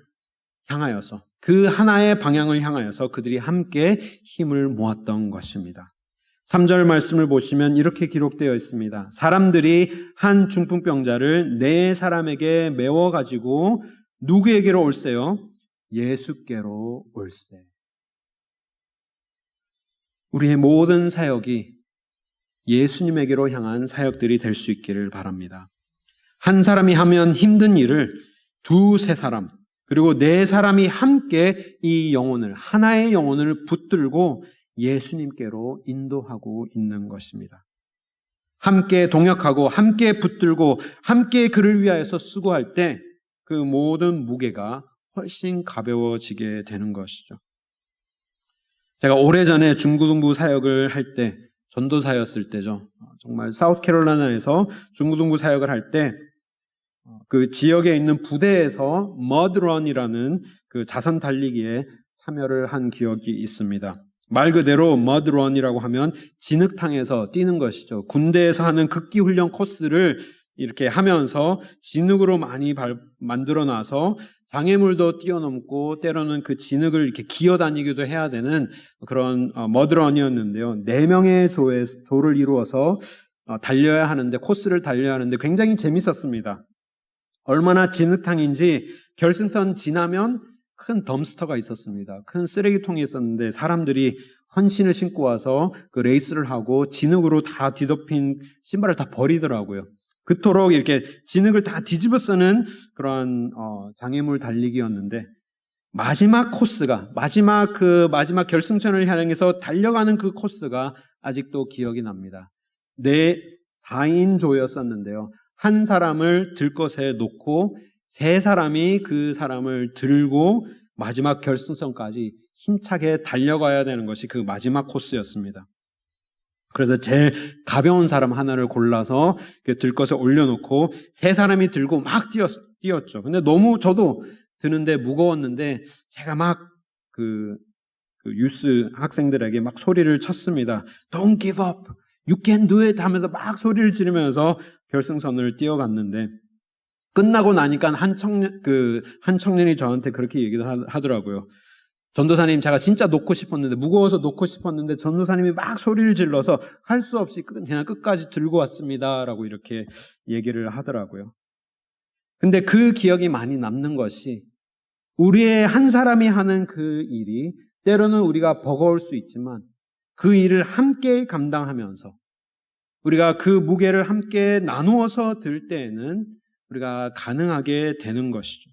향하여서, 그 하나의 방향을 향하여서 그들이 함께 힘을 모았던 것입니다. 3절 말씀을 보시면 이렇게 기록되어 있습니다. 사람들이 한 중풍병자를 네 사람에게 메워가지고 누구에게로 올세요? 예수께로 올세. 우리의 모든 사역이 예수님에게로 향한 사역들이 될 수 있기를 바랍니다. 한 사람이 하면 힘든 일을 두세 사람, 그리고 네 사람이 함께 이 영혼을, 하나의 영혼을 붙들고 예수님께로 인도하고 있는 것입니다. 함께 동역하고 함께 붙들고 함께 그를 위하여서 수고할 때 그 모든 무게가 훨씬 가벼워지게 되는 것이죠. 제가 오래전에 중고등부 사역을 할 때, 전도사였을 때죠. 정말 사우스캐롤라이나에서 중고등부 사역을 할 때 그 지역에 있는 부대에서 머드런이라는 그 자선 달리기에 참여를 한 기억이 있습니다. 말 그대로 머드런이라고 하면 진흙탕에서 뛰는 것이죠. 군대에서 하는 극기 훈련 코스를 이렇게 하면서 진흙으로 많이 만들어 놔서 장애물도 뛰어넘고 때로는 그 진흙을 이렇게 기어다니기도 해야 되는 그런 머드런이었는데요. 4명의 조를 이루어서 달려야 하는데, 코스를 달려야 하는데 굉장히 재밌었습니다. 얼마나 진흙탕인지 결승선 지나면 큰 덤스터가 있었습니다. 큰 쓰레기통이 있었는데 사람들이 헌신을 신고 와서 그 레이스를 하고 진흙으로 다 뒤덮인 신발을 다 버리더라고요. 그토록 이렇게 진흙을 다 뒤집어 쓰는 그런 장애물 달리기였는데, 마지막 코스가, 마지막 결승선을 향해서 달려가는 그 코스가 아직도 기억이 납니다. 4인조였었는데요. 한 사람을 들것에 놓고 3사람이 그 사람을 들고 마지막 결승선까지 힘차게 달려가야 되는 것이 그 마지막 코스였습니다. 그래서 제일 가벼운 사람 하나를 골라서 들것에 올려놓고 3사람이 들고 막 뛰었죠. 근데 너무 저도 드는데 무거웠는데 제가 막 그 그 유스 학생들에게 막 소리를 쳤습니다. Don't give up. You can do it 하면서 막 소리를 지르면서 결승선을 뛰어갔는데 끝나고 나니까 한 청년이 저한테 그렇게 얘기를 하더라고요. 전도사님, 제가 진짜 놓고 싶었는데, 무거워서 놓고 싶었는데, 전도사님이 막 소리를 질러서 할 수 없이 그냥 끝까지 들고 왔습니다. 라고 이렇게 얘기를 하더라고요. 근데 그 기억이 많이 남는 것이, 우리의 한 사람이 하는 그 일이, 때로는 우리가 버거울 수 있지만, 그 일을 함께 감당하면서, 우리가 그 무게를 함께 나누어서 들 때에는 우리가 가능하게 되는 것이죠.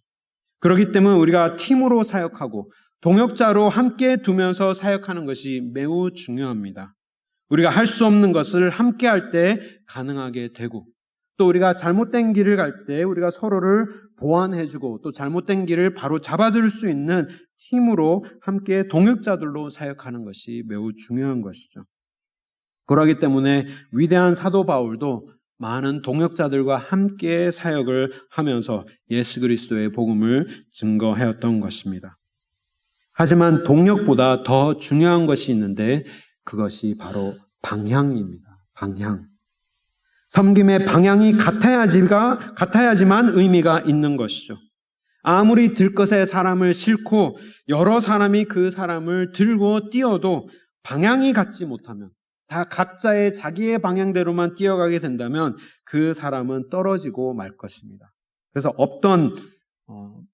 그렇기 때문에 우리가 팀으로 사역하고, 동역자로 함께 두면서 사역하는 것이 매우 중요합니다. 우리가 할 수 없는 것을 함께 할 때 가능하게 되고, 또 우리가 잘못된 길을 갈 때 우리가 서로를 보완해주고, 또 잘못된 길을 바로 잡아줄 수 있는 팀으로 함께 동역자들로 사역하는 것이 매우 중요한 것이죠. 그렇기 때문에 위대한 사도 바울도 많은 동역자들과 함께 사역을 하면서 예수 그리스도의 복음을 증거하였던 것입니다. 하지만 동력보다 더 중요한 것이 있는데 그것이 바로 방향입니다. 방향. 섬김의 방향이 같아야지만 의미가 있는 것이죠. 아무리 들것에 사람을 싣고 여러 사람이 그 사람을 들고 뛰어도 방향이 같지 못하면, 다 각자의 자기의 방향대로만 뛰어가게 된다면 그 사람은 떨어지고 말 것입니다. 그래서 없던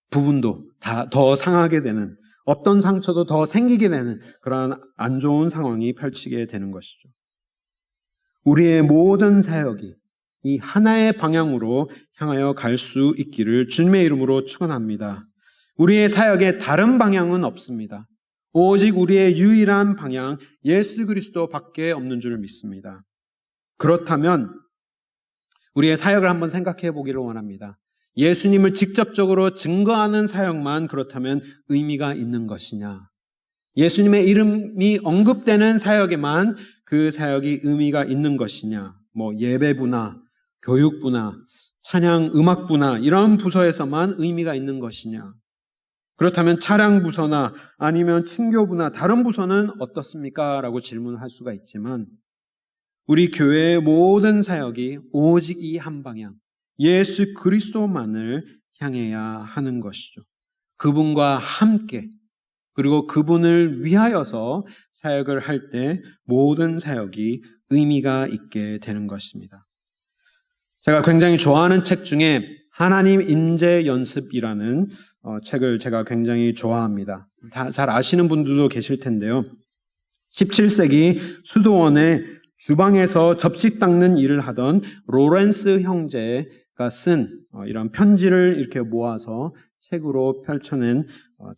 부분도 다 더 상하게 되는, 없던 상처도 더 생기게 되는 그러한 안 좋은 상황이 펼치게 되는 것이죠. 우리의 모든 사역이 이 하나의 방향으로 향하여 갈 수 있기를 주님의 이름으로 축원합니다. 우리의 사역에 다른 방향은 없습니다. 오직 우리의 유일한 방향 예수 그리스도밖에 없는 줄 믿습니다. 그렇다면 우리의 사역을 한번 생각해 보기를 원합니다. 예수님을 직접적으로 증거하는 사역만 그렇다면 의미가 있는 것이냐? 예수님의 이름이 언급되는 사역에만 그 사역이 의미가 있는 것이냐? 뭐 예배부나 교육부나 찬양 음악부나 이런 부서에서만 의미가 있는 것이냐? 그렇다면 차량 부서나 아니면 친교부나 다른 부서는 어떻습니까? 라고 질문을 할 수가 있지만 우리 교회의 모든 사역이 오직 이 한 방향, 예수 그리스도만을 향해야 하는 것이죠. 그분과 함께, 그리고 그분을 위하여서 사역을 할 때 모든 사역이 의미가 있게 되는 것입니다. 제가 굉장히 좋아하는 책 중에 하나님 인재 연습이라는 책을 제가 굉장히 좋아합니다. 잘 아시는 분들도 계실 텐데요. 17세기 수도원의 주방에서 접시 닦는 일을 하던 로렌스 형제가 쓴 이런 편지를 이렇게 모아서 책으로 펼쳐낸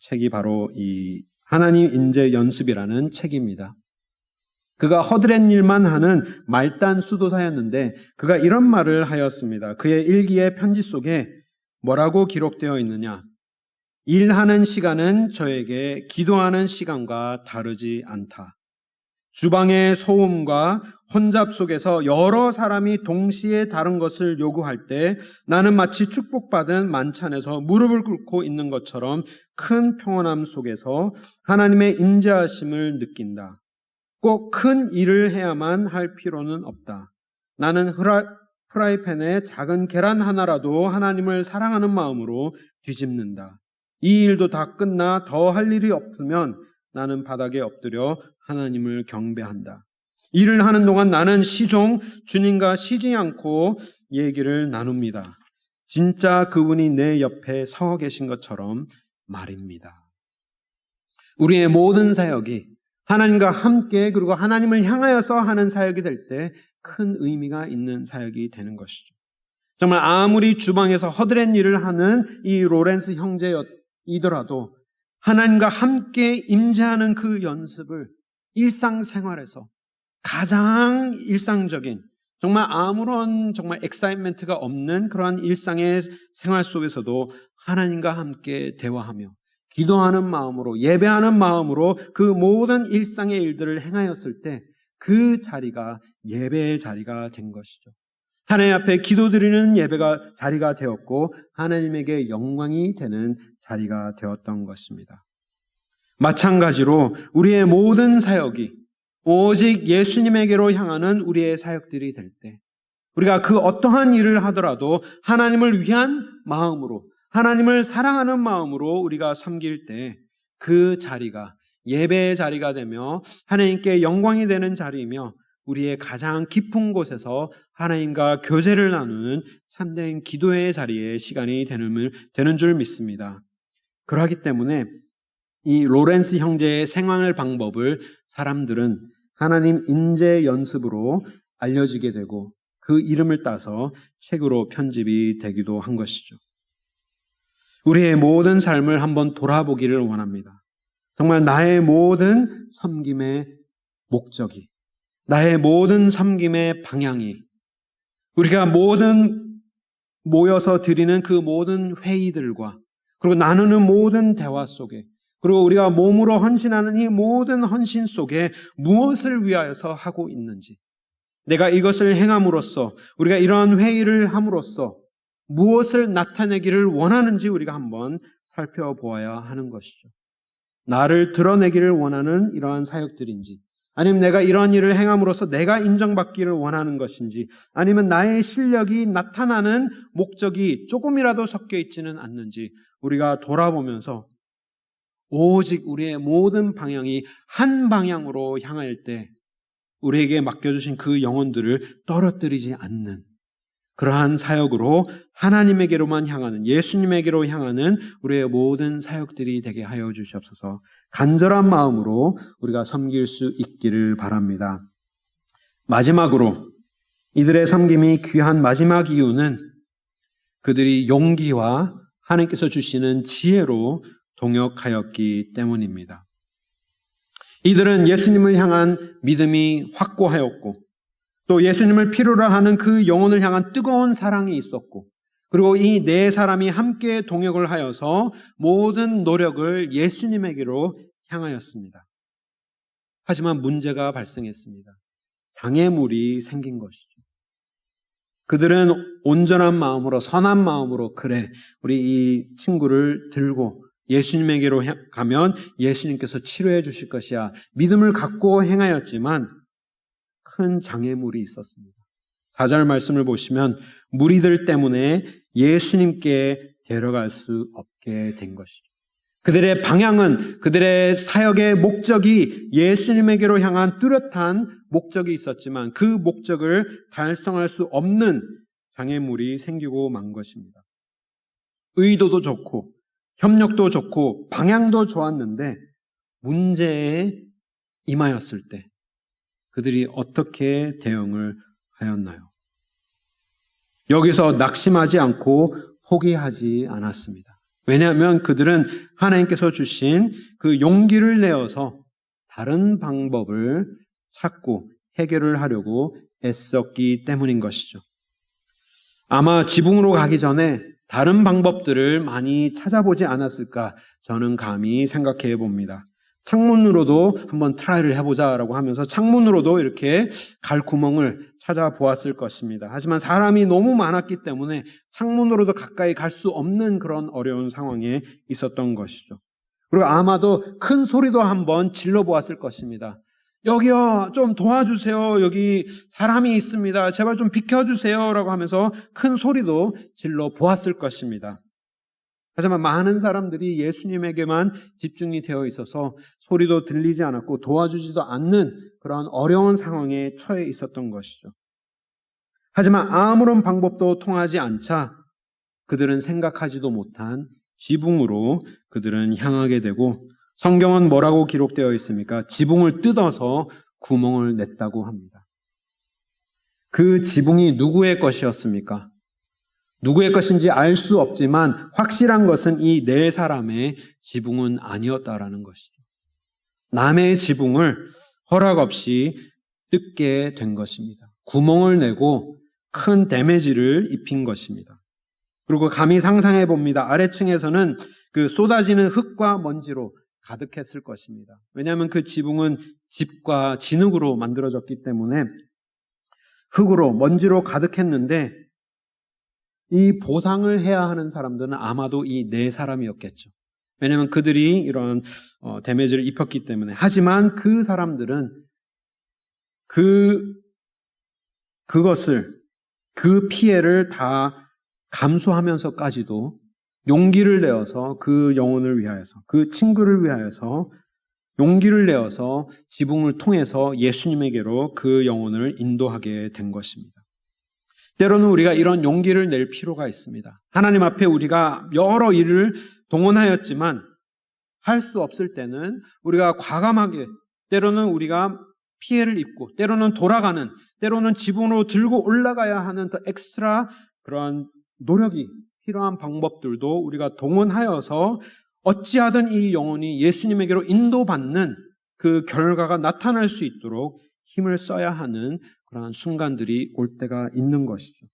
책이 바로 이 하나님 인재 연습이라는 책입니다. 그가 허드렛 일만 하는 말단 수도사였는데 그가 이런 말을 하였습니다. 그의 일기의 편지 속에 뭐라고 기록되어 있느냐? 일하는 시간은 저에게 기도하는 시간과 다르지 않다. 주방의 소음과 혼잡 속에서 여러 사람이 동시에 다른 것을 요구할 때 나는 마치 축복받은 만찬에서 무릎을 꿇고 있는 것처럼 큰 평온함 속에서 하나님의 인자하심을 느낀다. 꼭 큰 일을 해야만 할 필요는 없다. 나는 프라이팬에 작은 계란 하나라도 하나님을 사랑하는 마음으로 뒤집는다. 이 일도 다 끝나 더 할 일이 없으면 나는 바닥에 엎드려 하나님을 경배한다. 일을 하는 동안 나는 시종 주님과 쉬지 않고 얘기를 나눕니다. 진짜 그분이 내 옆에 서 계신 것처럼 말입니다. 우리의 모든 사역이 하나님과 함께 그리고 하나님을 향하여서 하는 사역이 될 때 큰 의미가 있는 사역이 되는 것이죠. 정말 아무리 주방에서 허드렛 일을 하는 이 로렌스 형제이더라도 하나님과 함께 임재하는 그 연습을 일상생활에서 가장 일상적인 정말 아무런 정말 엑사이트먼트가 없는 그러한 일상의 생활 속에서도 하나님과 함께 대화하며 기도하는 마음으로 예배하는 마음으로 그 모든 일상의 일들을 행하였을 때 그 자리가 예배의 자리가 된 것이죠. 하나님 앞에 기도드리는 예배가 자리가 되었고 하나님에게 영광이 되는 자리가 되었던 것입니다. 마찬가지로 우리의 모든 사역이 오직 예수님에게로 향하는 우리의 사역들이 될 때, 우리가 그 어떠한 일을 하더라도 하나님을 위한 마음으로, 하나님을 사랑하는 마음으로 우리가 섬길 때 그 자리가 예배의 자리가 되며 하나님께 영광이 되는 자리이며 우리의 가장 깊은 곳에서 하나님과 교제를 나누는 참된 기도의 자리에 시간이 되는 줄 믿습니다. 그러기 때문에 이 로렌스 형제의 생활 방법을 사람들은 하나님 인재 연습으로 알려지게 되고 그 이름을 따서 책으로 편집이 되기도 한 것이죠. 우리의 모든 삶을 한번 돌아보기를 원합니다. 정말 나의 모든 섬김의 목적이, 나의 모든 섬김의 방향이, 우리가 모여서 드리는 그 모든 회의들과 그리고 나누는 모든 대화 속에, 그리고 우리가 몸으로 헌신하는 이 모든 헌신 속에 무엇을 위하여서 하고 있는지, 내가 이것을 행함으로써, 우리가 이러한 회의를 함으로써 무엇을 나타내기를 원하는지 우리가 한번 살펴보아야 하는 것이죠. 나를 드러내기를 원하는 이러한 사역들인지, 아니면 내가 이러한 일을 행함으로써 내가 인정받기를 원하는 것인지, 아니면 나의 실력이 나타나는 목적이 조금이라도 섞여 있지는 않는지 우리가 돌아보면서 오직 우리의 모든 방향이 한 방향으로 향할 때 우리에게 맡겨주신 그 영혼들을 떨어뜨리지 않는 그러한 사역으로 하나님에게로만 향하는, 예수님에게로 향하는 우리의 모든 사역들이 되게 하여 주시옵소서. 간절한 마음으로 우리가 섬길 수 있기를 바랍니다. 마지막으로 이들의 섬김이 귀한 마지막 이유는 그들이 용기와 하나님께서 주시는 지혜로 동역하였기 때문입니다. 이들은 예수님을 향한 믿음이 확고하였고 또 예수님을 필요로 하는 그 영혼을 향한 뜨거운 사랑이 있었고, 그리고 이 네 사람이 함께 동역을 하여서 모든 노력을 예수님에게로 향하였습니다. 하지만 문제가 발생했습니다. 장애물이 생긴 것이죠. 그들은 온전한 마음으로, 선한 마음으로, 그래, 우리 이 친구를 들고 예수님에게로 가면 예수님께서 치료해 주실 것이야, 믿음을 갖고 행하였지만 큰 장애물이 있었습니다. 4절 말씀을 보시면 무리들 때문에 예수님께 데려갈 수 없게 된 것이죠. 그들의 방향은, 그들의 사역의 목적이 예수님에게로 향한 뚜렷한 목적이 있었지만 그 목적을 달성할 수 없는 장애물이 생기고 만 것입니다. 의도도 좋고 협력도 좋고 방향도 좋았는데 문제에 임하였을 때 그들이 어떻게 대응을 하였나요? 여기서 낙심하지 않고 포기하지 않았습니다. 왜냐하면 그들은 하나님께서 주신 그 용기를 내어서 다른 방법을 찾고 해결을 하려고 애썼기 때문인 것이죠. 아마 지붕으로 가기 전에 다른 방법들을 많이 찾아보지 않았을까 저는 감히 생각해 봅니다. 창문으로도 한번 트라이를 해보자라고 하면서 창문으로도 이렇게 갈 구멍을 찾아보았을 것입니다. 하지만 사람이 너무 많았기 때문에 창문으로도 가까이 갈 수 없는 그런 어려운 상황에 있었던 것이죠. 그리고 아마도 큰 소리도 한번 질러보았을 것입니다. 여기요, 좀 도와주세요. 여기 사람이 있습니다. 제발 좀 비켜주세요. 라고 하면서 큰 소리도 질러보았을 것입니다. 하지만 많은 사람들이 예수님에게만 집중이 되어 있어서 소리도 들리지 않았고 도와주지도 않는 그런 어려운 상황에 처해 있었던 것이죠. 하지만 아무런 방법도 통하지 않자 그들은 생각하지도 못한 지붕으로 그들은 향하게 되고, 성경은 뭐라고 기록되어 있습니까? 지붕을 뜯어서 구멍을 냈다고 합니다. 그 지붕이 누구의 것이었습니까? 누구의 것인지 알 수 없지만 확실한 것은 이 네 사람의 지붕은 아니었다라는 것이죠. 남의 지붕을 허락 없이 뜯게 된 것입니다. 구멍을 내고 큰 데미지를 입힌 것입니다. 그리고 감히 상상해 봅니다. 아래층에서는 그 쏟아지는 흙과 먼지로 가득했을 것입니다. 왜냐하면 그 지붕은 집과 진흙으로 만들어졌기 때문에 흙으로, 먼지로 가득했는데 이 보상을 해야 하는 사람들은 아마도 이 네 사람이었겠죠. 왜냐하면 그들이 이런 데미지를 입혔기 때문에. 하지만 그 사람들은 그것을, 그 피해를 다 감수하면서까지도 용기를 내어서 그 영혼을 위하여서, 그 친구를 위하여서 용기를 내어서 지붕을 통해서 예수님에게로 그 영혼을 인도하게 된 것입니다. 때로는 우리가 이런 용기를 낼 필요가 있습니다. 하나님 앞에 우리가 여러 일을 동원하였지만 할 수 없을 때는 우리가 과감하게, 때로는 우리가 피해를 입고, 때로는 돌아가는, 때로는 지붕으로 들고 올라가야 하는 더 엑스트라 그런 노력이 필요한 방법들도 우리가 동원하여서 어찌하든 이 영혼이 예수님에게로 인도받는 그 결과가 나타날 수 있도록 힘을 써야 하는 그러한 순간들이 올 때가 있는 것이죠.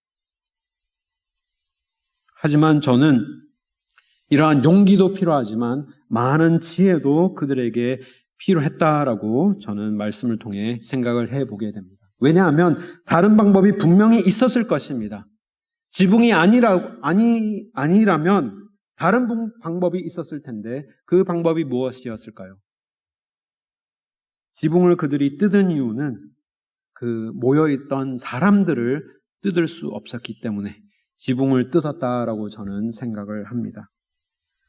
하지만 저는 이러한 용기도 필요하지만 많은 지혜도 그들에게 필요했다라고 저는 말씀을 통해 생각을 해보게 됩니다. 왜냐하면 다른 방법이 분명히 있었을 것입니다. 지붕이 아니라면 다른 방법이 있었을 텐데 그 방법이 무엇이었을까요? 지붕을 그들이 뜯은 이유는 그 모여있던 사람들을 뜯을 수 없었기 때문에 지붕을 뜯었다라고 저는 생각을 합니다.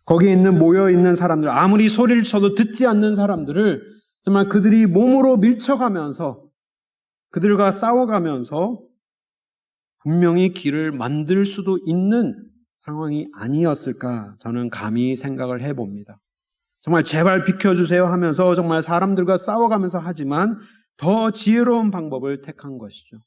거기에 있는 모여있는 사람들, 아무리 소리를 쳐도 듣지 않는 사람들을 정말 그들이 몸으로 밀쳐가면서 그들과 싸워가면서 분명히 길을 만들 수도 있는 상황이 아니었을까 저는 감히 생각을 해봅니다. 정말 제발 비켜주세요 하면서 정말 사람들과 싸워가면서 하지만 더 지혜로운 방법을 택한 것이죠.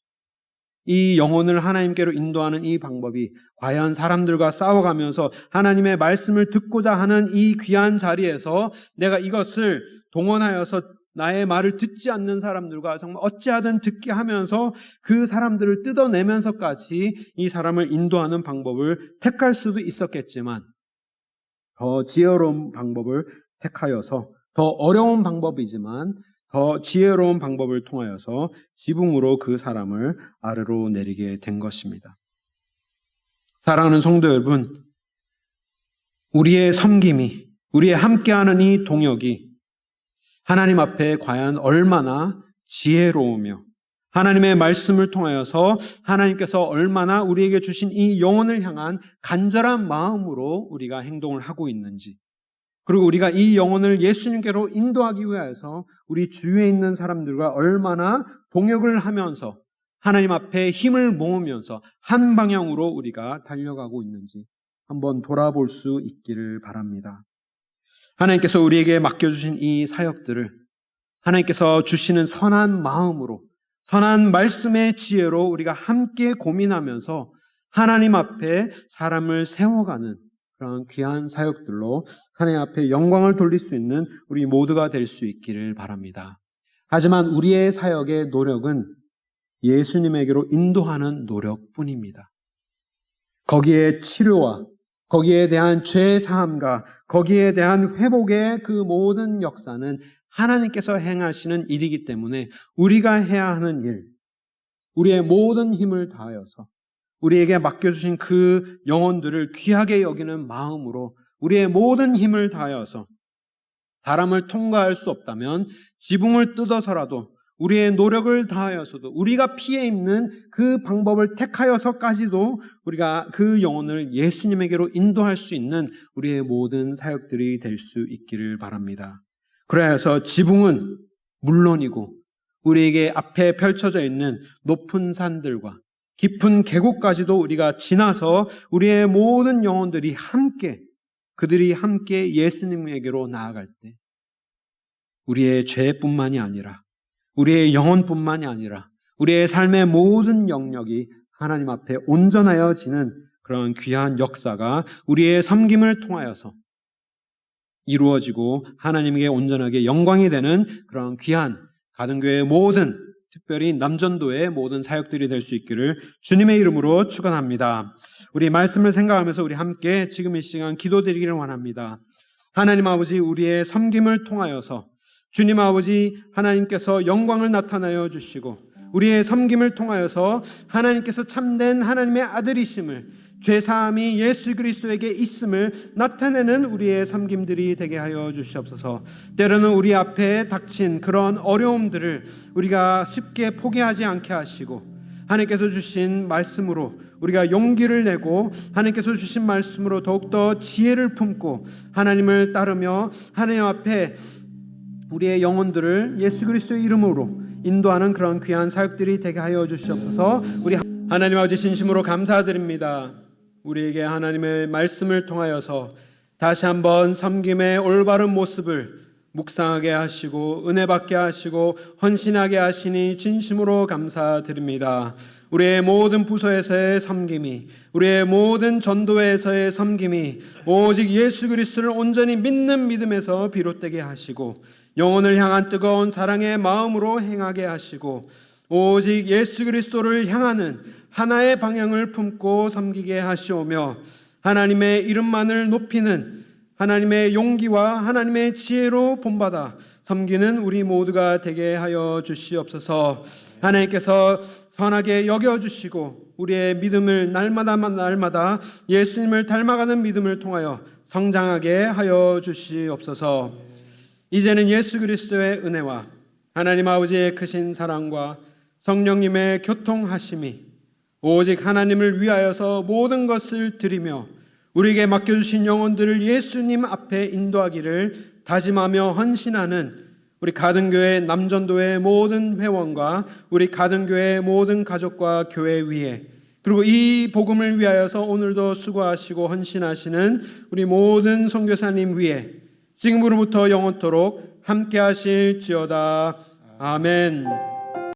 이 영혼을 하나님께로 인도하는 이 방법이 과연 사람들과 싸워가면서 하나님의 말씀을 듣고자 하는 이 귀한 자리에서 내가 이것을 동원하여서 나의 말을 듣지 않는 사람들과 정말 어찌하든 듣게 하면서 그 사람들을 뜯어내면서까지 이 사람을 인도하는 방법을 택할 수도 있었겠지만 더 지혜로운 방법을 택하여서 더 어려운 방법이지만 더 지혜로운 방법을 통하여서 지붕으로 그 사람을 아래로 내리게 된 것입니다. 사랑하는 성도 여러분, 우리의 섬김이, 우리의 함께하는 이 동역이 하나님 앞에 과연 얼마나 지혜로우며 하나님의 말씀을 통하여서 하나님께서 얼마나 우리에게 주신 이 영혼을 향한 간절한 마음으로 우리가 행동을 하고 있는지, 그리고 우리가 이 영혼을 예수님께로 인도하기 위해서 우리 주위에 있는 사람들과 얼마나 동역을 하면서 하나님 앞에 힘을 모으면서 한 방향으로 우리가 달려가고 있는지 한번 돌아볼 수 있기를 바랍니다. 하나님께서 우리에게 맡겨주신 이 사역들을 하나님께서 주시는 선한 마음으로, 선한 말씀의 지혜로 우리가 함께 고민하면서 하나님 앞에 사람을 세워가는 그런 귀한 사역들로 하나님 앞에 영광을 돌릴 수 있는 우리 모두가 될 수 있기를 바랍니다. 하지만 우리의 사역의 노력은 예수님에게로 인도하는 노력뿐입니다. 거기에 치료와 거기에 대한 죄 사함과 거기에 대한 회복의 그 모든 역사는 하나님께서 행하시는 일이기 때문에 우리가 해야 하는 일, 우리의 모든 힘을 다하여서 우리에게 맡겨주신 그 영혼들을 귀하게 여기는 마음으로 우리의 모든 힘을 다하여서 사람을 통과할 수 없다면 지붕을 뜯어서라도 우리의 노력을 다하여서도 우리가 피해 입는 그 방법을 택하여서까지도 우리가 그 영혼을 예수님에게로 인도할 수 있는 우리의 모든 사역들이 될 수 있기를 바랍니다. 그래서 지붕은 물론이고 우리에게 앞에 펼쳐져 있는 높은 산들과 깊은 계곡까지도 우리가 지나서 우리의 모든 영혼들이 함께, 그들이 함께 예수님에게로 나아갈 때 우리의 죄뿐만이 아니라 우리의 영혼뿐만이 아니라 우리의 삶의 모든 영역이 하나님 앞에 온전하여지는 그런 귀한 역사가 우리의 섬김을 통하여서 이루어지고 하나님에게 온전하게 영광이 되는 그런 귀한 가든교회의 모든, 특별히 남전도의 모든 사역들이 될 수 있기를 주님의 이름으로 축원합니다. 우리 말씀을 생각하면서 우리 함께 지금 이 시간 기도드리기를 원합니다. 하나님 아버지, 우리의 섬김을 통하여서 주님 아버지 하나님께서 영광을 나타나여 주시고 우리의 섬김을 통하여서 하나님께서 참된 하나님의 아들이심을 죄사함이 예수 그리스도에게 있음을 나타내는 우리의 삶김들이 되게 하여 주시옵소서. 때로는 우리 앞에 닥친 그런 어려움들을 우리가 쉽게 포기하지 않게 하시고 하나님께서 주신 말씀으로 우리가 용기를 내고 하나님께서 주신 말씀으로 더욱더 지혜를 품고 하나님을 따르며 하나님 앞에 우리의 영혼들을 예수 그리스도의 이름으로 인도하는 그런 귀한 사역들이 되게 하여 주시옵소서. 우리 하나님 아버지 진심으로 감사드립니다. 우리에게 하나님의 말씀을 통하여서 다시 한번 섬김의 올바른 모습을 묵상하게 하시고 은혜 받게 하시고 헌신하게 하시니 진심으로 감사드립니다. 우리의 모든 부서에서의 섬김이, 우리의 모든 전도회에서의 섬김이 오직 예수 그리스도를 온전히 믿는 믿음에서 비롯되게 하시고 영혼을 향한 뜨거운 사랑의 마음으로 행하게 하시고 오직 예수 그리스도를 향하는 하나의 방향을 품고 섬기게 하시오며 하나님의 이름만을 높이는 하나님의 용기와 하나님의 지혜로 본받아 섬기는 우리 모두가 되게 하여 주시옵소서. 하나님께서 선하게 여겨주시고 우리의 믿음을 날마다 예수님을 닮아가는 믿음을 통하여 성장하게 하여 주시옵소서. 이제는 예수 그리스도의 은혜와 하나님 아버지의 크신 사랑과 성령님의 교통하심이 오직 하나님을 위하여서 모든 것을 드리며 우리에게 맡겨주신 영혼들을 예수님 앞에 인도하기를 다짐하며 헌신하는 우리 가든교회 남전도의 모든 회원과 우리 가든교회의 모든 가족과 교회 위에 그리고 이 복음을 위하여서 오늘도 수고하시고 헌신하시는 우리 모든 선교사님 위에 지금으로부터 영원토록 함께 하실지어다. 아멘.